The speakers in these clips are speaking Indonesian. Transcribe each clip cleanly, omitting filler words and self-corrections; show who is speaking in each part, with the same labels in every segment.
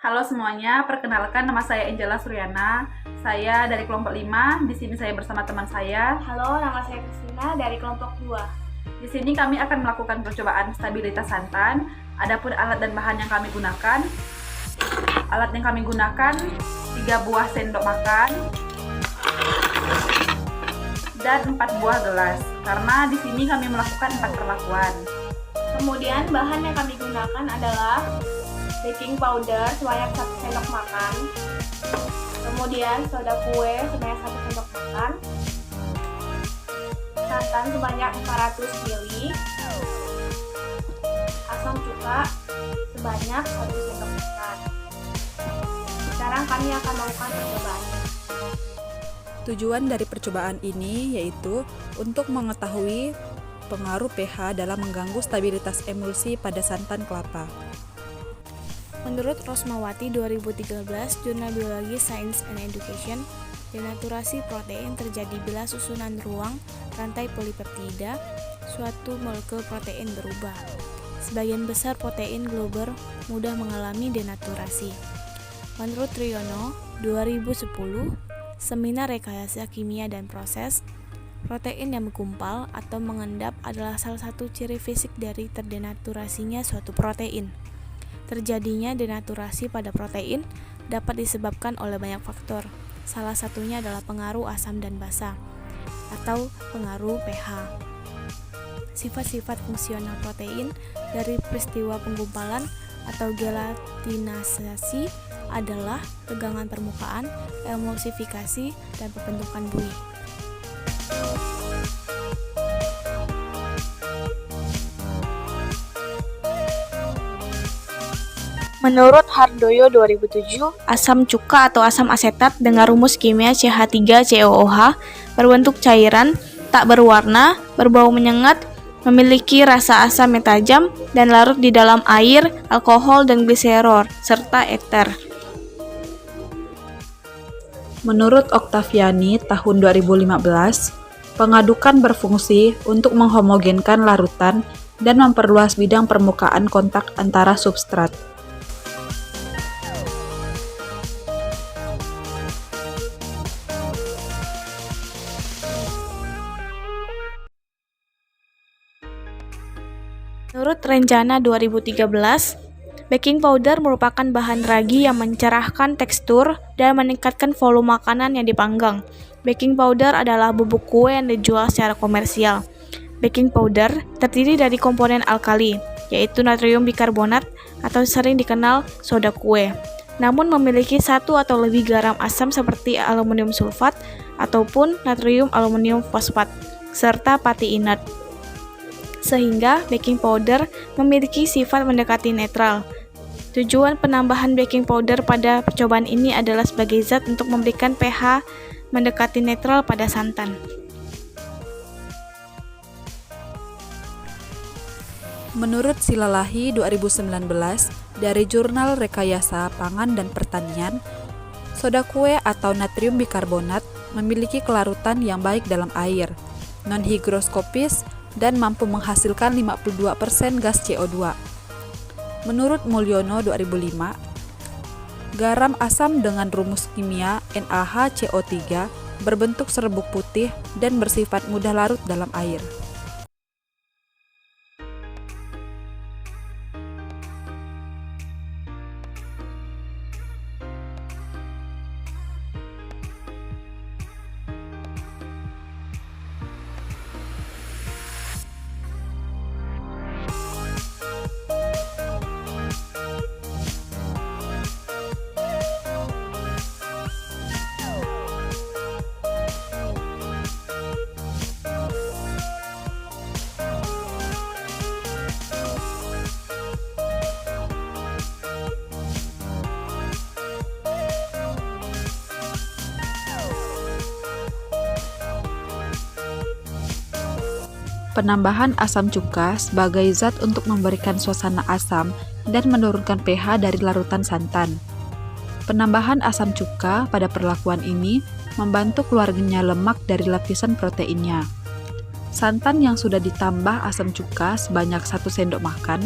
Speaker 1: Halo semuanya, perkenalkan nama saya Angela Suryana. Saya dari kelompok 5. Di sini saya bersama teman saya.
Speaker 2: Halo, nama saya Kristina dari kelompok 2.
Speaker 1: Di sini kami akan melakukan percobaan stabilitas santan. Adapun alat dan bahan yang kami gunakan, alat yang kami gunakan 3 buah sendok makan dan 4 buah gelas. Karena di sini kami melakukan 4 perlakuan.
Speaker 2: Kemudian bahan yang kami gunakan adalah baking powder sebanyak 1 sendok makan, kemudian soda kue sebanyak 1 sendok makan, santan sebanyak 400 ml, asam cuka sebanyak 1 sendok makan. Sekarang kami akan melakukan percobaannya.
Speaker 3: Tujuan dari percobaan ini yaitu untuk mengetahui pengaruh pH dalam mengganggu stabilitas emulsi pada santan kelapa.
Speaker 4: Menurut Rosmawati 2013, Jurnal Biologi Science and Education, denaturasi protein terjadi bila susunan ruang rantai polipeptida suatu molekul protein berubah. Sebagian besar protein glober mudah mengalami denaturasi. Menurut Triyono 2010, Seminar Rekayasa Kimia dan Proses, protein yang menggumpal atau mengendap adalah salah satu ciri fisik dari terdenaturasinya suatu protein. Terjadinya denaturasi pada protein dapat disebabkan oleh banyak faktor. Salah satunya adalah pengaruh asam dan basa atau pengaruh pH. Sifat-sifat fungsional protein dari peristiwa penggumpalan atau gelatinasasi adalah tegangan permukaan, emulsifikasi, dan pembentukan buih. Menurut Hardoyo 2007, asam cuka atau asam asetat dengan rumus kimia CH3COOH berbentuk cairan, tak berwarna, berbau menyengat, memiliki rasa asam yang tajam, dan larut di dalam air, alkohol, dan gliserol, serta eter.
Speaker 3: Menurut Oktaviani tahun 2015, pengadukan berfungsi untuk menghomogenkan larutan dan memperluas bidang permukaan kontak antara substrat.
Speaker 4: Menurut rencana 2013, baking powder merupakan bahan ragi yang mencerahkan tekstur dan meningkatkan volume makanan yang dipanggang. Baking powder adalah bubuk kue yang dijual secara komersial. Baking powder terdiri dari komponen alkali, yaitu natrium bikarbonat atau sering dikenal soda kue, namun memiliki satu atau lebih garam asam seperti aluminium sulfat ataupun natrium aluminium fosfat, serta pati inert. Sehingga baking powder memiliki sifat mendekati netral. Tujuan penambahan baking powder pada percobaan ini adalah sebagai zat untuk memberikan pH mendekati netral pada santan.
Speaker 3: Menurut Silalahi 2019 dari Jurnal Rekayasa Pangan dan Pertanian, soda kue atau natrium bikarbonat memiliki kelarutan yang baik dalam air, non-higroskopis, dan mampu menghasilkan 52% gas CO2. Menurut Mulyono 2005, garam asam dengan rumus kimia NaHCO3 berbentuk serbuk putih dan bersifat mudah larut dalam air. Penambahan asam cuka sebagai zat untuk memberikan suasana asam dan menurunkan pH dari larutan santan. Penambahan asam cuka pada perlakuan ini membantu keluarnya lemak dari lapisan proteinnya. Santan yang sudah ditambah asam cuka sebanyak 1 sendok makan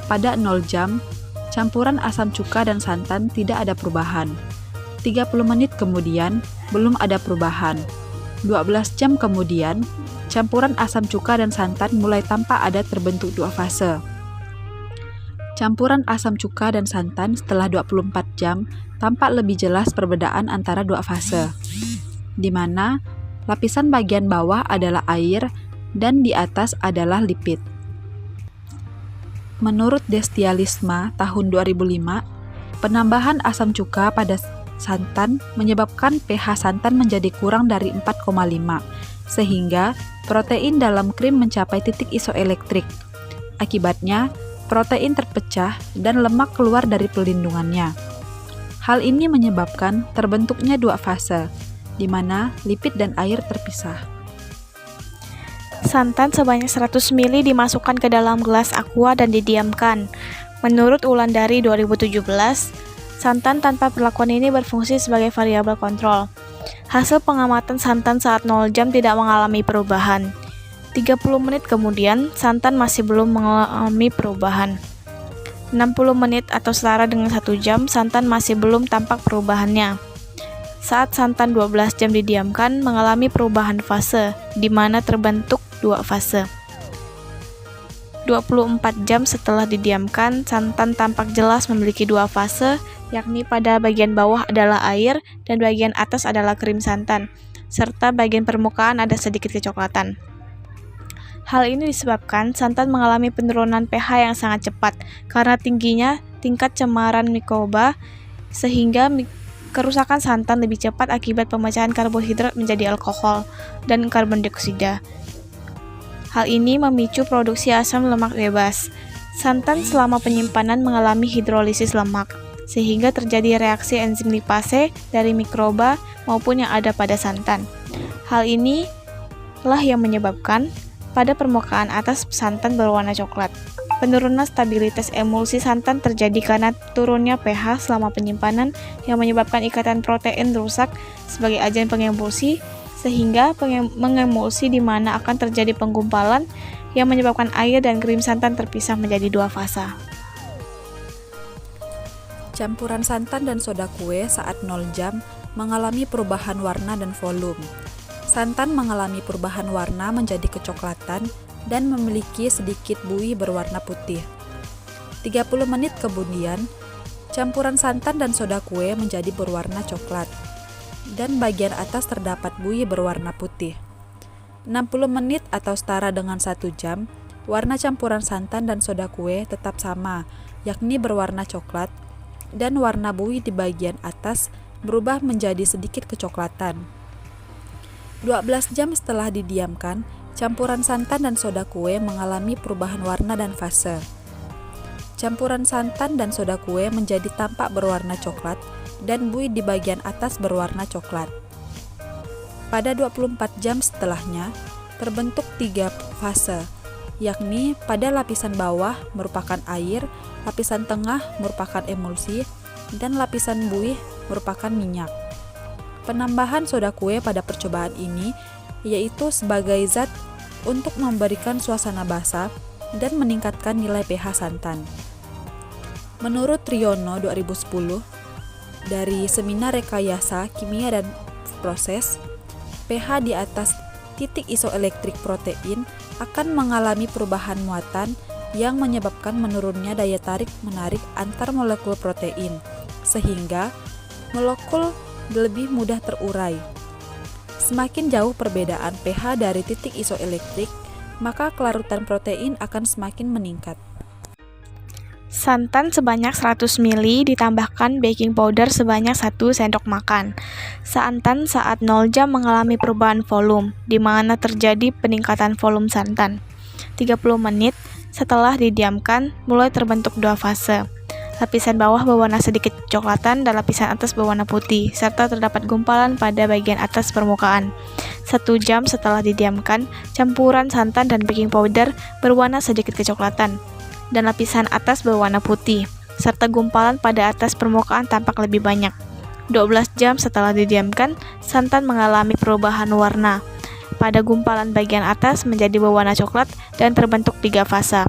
Speaker 3: pada 0 jam campuran asam cuka dan santan tidak ada perubahan. 30 menit kemudian, belum ada perubahan. 12 jam kemudian, campuran asam cuka dan santan mulai tampak ada terbentuk dua fase. Campuran asam cuka dan santan setelah 24 jam tampak lebih jelas perbedaan antara dua fase, di mana lapisan bagian bawah adalah air dan di atas adalah lipid. Menurut Destialisma tahun 2005, penambahan asam cuka pada santan menyebabkan pH santan menjadi kurang dari 4,5, sehingga protein dalam krim mencapai titik isoelektrik. Akibatnya, protein terpecah dan lemak keluar dari pelindungannya. Hal ini menyebabkan terbentuknya dua fase, di mana lipid dan air terpisah.
Speaker 4: Santan sebanyak 100 ml dimasukkan ke dalam gelas aqua dan didiamkan. Menurut Wulandari 2017, santan tanpa perlakuan ini berfungsi sebagai variabel kontrol. Hasil pengamatan santan saat 0 jam tidak mengalami perubahan. 30 menit kemudian, santan masih belum mengalami perubahan. 60 menit atau setara dengan 1 jam, santan masih belum tampak perubahannya. Saat santan 12 jam didiamkan, mengalami perubahan fase, di mana terbentuk dua fase. 24 jam setelah didiamkan, santan tampak jelas memiliki dua fase, yakni pada bagian bawah adalah air dan bagian atas adalah krim santan, serta bagian permukaan ada sedikit kecoklatan. Hal ini disebabkan santan mengalami penurunan pH yang sangat cepat karena tingginya tingkat cemaran mikroba, sehingga kerusakan santan lebih cepat akibat pemecahan karbohidrat menjadi alkohol dan karbon dioksida. Hal ini memicu produksi asam lemak bebas. Santan selama penyimpanan mengalami hidrolisis lemak, sehingga terjadi reaksi enzim lipase dari mikroba maupun yang ada pada santan. Hal ini lah yang menyebabkan pada permukaan atas santan berwarna coklat. Penurunan stabilitas emulsi santan terjadi karena turunnya pH selama penyimpanan yang menyebabkan ikatan protein rusak sebagai agen pengemulsi, sehingga mengemulsi di mana akan terjadi penggumpalan yang menyebabkan air dan krim santan terpisah menjadi dua fase.
Speaker 3: Campuran santan dan soda kue saat 0 jam mengalami perubahan warna dan volume. Santan mengalami perubahan warna menjadi kecoklatan dan memiliki sedikit buih berwarna putih. 30 menit kemudian, campuran santan dan soda kue menjadi berwarna coklat, dan bagian atas terdapat buih berwarna putih. 60 menit atau setara dengan 1 jam, warna campuran santan dan soda kue tetap sama, yakni berwarna coklat, dan warna buih di bagian atas berubah menjadi sedikit kecoklatan. 12 jam setelah didiamkan, campuran santan dan soda kue mengalami perubahan warna dan fase. Campuran santan dan soda kue menjadi tampak berwarna coklat dan buih di bagian atas berwarna coklat. Pada 24 jam setelahnya, terbentuk 3 fase, yakni pada lapisan bawah merupakan air, lapisan tengah merupakan emulsi, dan lapisan buih merupakan minyak. Penambahan soda kue pada percobaan ini yaitu sebagai zat untuk memberikan suasana basah dan meningkatkan nilai pH santan. Menurut Triono 2010, dari Seminar Rekayasa Kimia dan Proses, pH di atas titik isoelektrik protein akan mengalami perubahan muatan yang menyebabkan menurunnya daya tarik-menarik antar molekul protein, sehingga molekul lebih mudah terurai. Semakin jauh perbedaan pH dari titik isoelektrik, maka kelarutan protein akan semakin meningkat.
Speaker 4: Santan sebanyak 100 ml ditambahkan baking powder sebanyak 1 sendok makan. Santan saat 0 jam mengalami perubahan volume, di mana terjadi peningkatan volume santan. 30 menit setelah didiamkan, mulai terbentuk dua fase. Lapisan bawah berwarna sedikit kecoklatan dan lapisan atas berwarna putih, serta terdapat gumpalan pada bagian atas permukaan. 1 jam setelah didiamkan, campuran santan dan baking powder berwarna sedikit kecoklatan, dan lapisan atas berwarna putih, serta gumpalan pada atas permukaan tampak lebih banyak. 12 jam setelah didiamkan, santan mengalami perubahan warna. Pada gumpalan bagian atas menjadi berwarna coklat dan terbentuk 3 fase.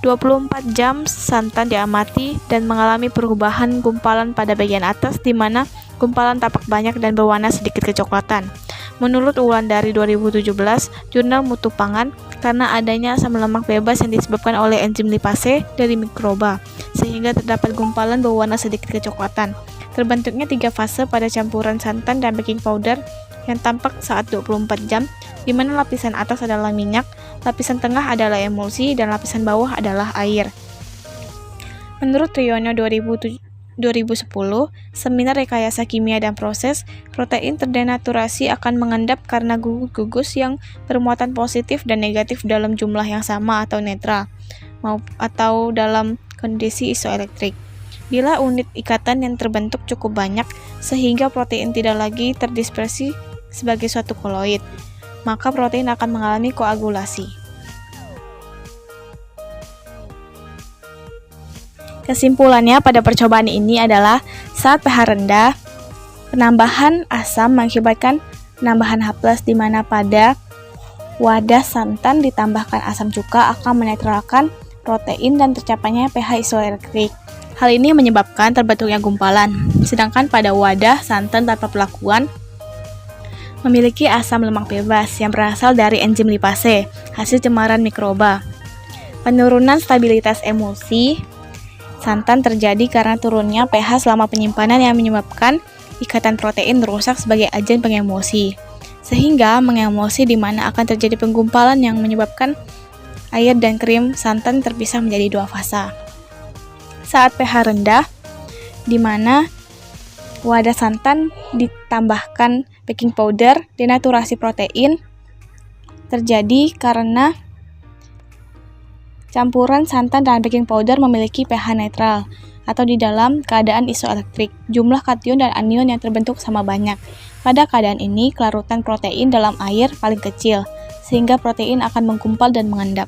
Speaker 4: 24 jam santan diamati dan mengalami perubahan gumpalan pada bagian atas di mana gumpalan tampak banyak dan berwarna sedikit kecoklatan. Menurut Wulandari 2017, Jurnal Mutu Pangan, karena adanya asam lemak bebas yang disebabkan oleh enzim lipase dari mikroba, sehingga terdapat gumpalan berwarna sedikit kecoklatan. Terbentuknya 3 fase pada campuran santan dan baking powder yang tampak saat 24 jam, di mana lapisan atas adalah minyak, lapisan tengah adalah emulsi, dan lapisan bawah adalah air. Menurut Triyono 2010, Seminar Rekayasa Kimia dan Proses, protein terdenaturasi akan mengendap karena gugus yang bermuatan positif dan negatif dalam jumlah yang sama atau netral, atau dalam kondisi isoelektrik. Bila unit ikatan yang terbentuk cukup banyak, sehingga protein tidak lagi terdispersi sebagai suatu koloid, maka protein akan mengalami koagulasi. Kesimpulannya pada percobaan ini adalah saat pH rendah, penambahan asam mengakibatkan penambahan H+, di mana pada wadah santan ditambahkan asam cuka akan menetralkan protein dan tercapainya pH isoelektrik. Hal ini menyebabkan terbentuknya gumpalan, sedangkan pada wadah santan tanpa pelakuan memiliki asam lemak bebas yang berasal dari enzim lipase, hasil cemaran mikroba. Penurunan stabilitas emulsi santan terjadi karena turunnya pH selama penyimpanan yang menyebabkan ikatan protein rusak sebagai agen pengemulsi, sehingga mengemulsi di mana akan terjadi penggumpalan yang menyebabkan air dan krim santan terpisah menjadi 2 fasa. Saat pH rendah, di mana wadah santan ditambahkan baking powder, denaturasi protein terjadi karena campuran santan dan baking powder memiliki pH netral atau di dalam keadaan isoelektrik. Jumlah kation dan anion yang terbentuk sama banyak. Pada keadaan ini, kelarutan protein dalam air paling kecil, sehingga protein akan menggumpal dan mengendap.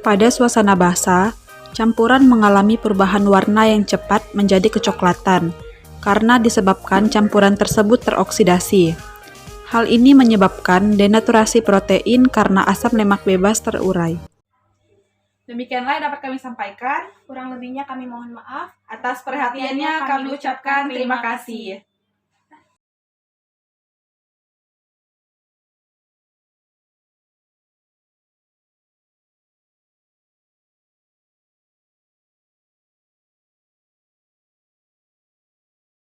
Speaker 3: Pada suasana basah, campuran mengalami perubahan warna yang cepat menjadi kecoklatan karena disebabkan campuran tersebut teroksidasi. Hal ini menyebabkan denaturasi protein karena asam lemak bebas terurai.
Speaker 1: Demikianlah yang dapat kami sampaikan.
Speaker 2: Kurang lebihnya kami mohon maaf.
Speaker 1: Atas perhatiannya kami ucapkan terima kasih.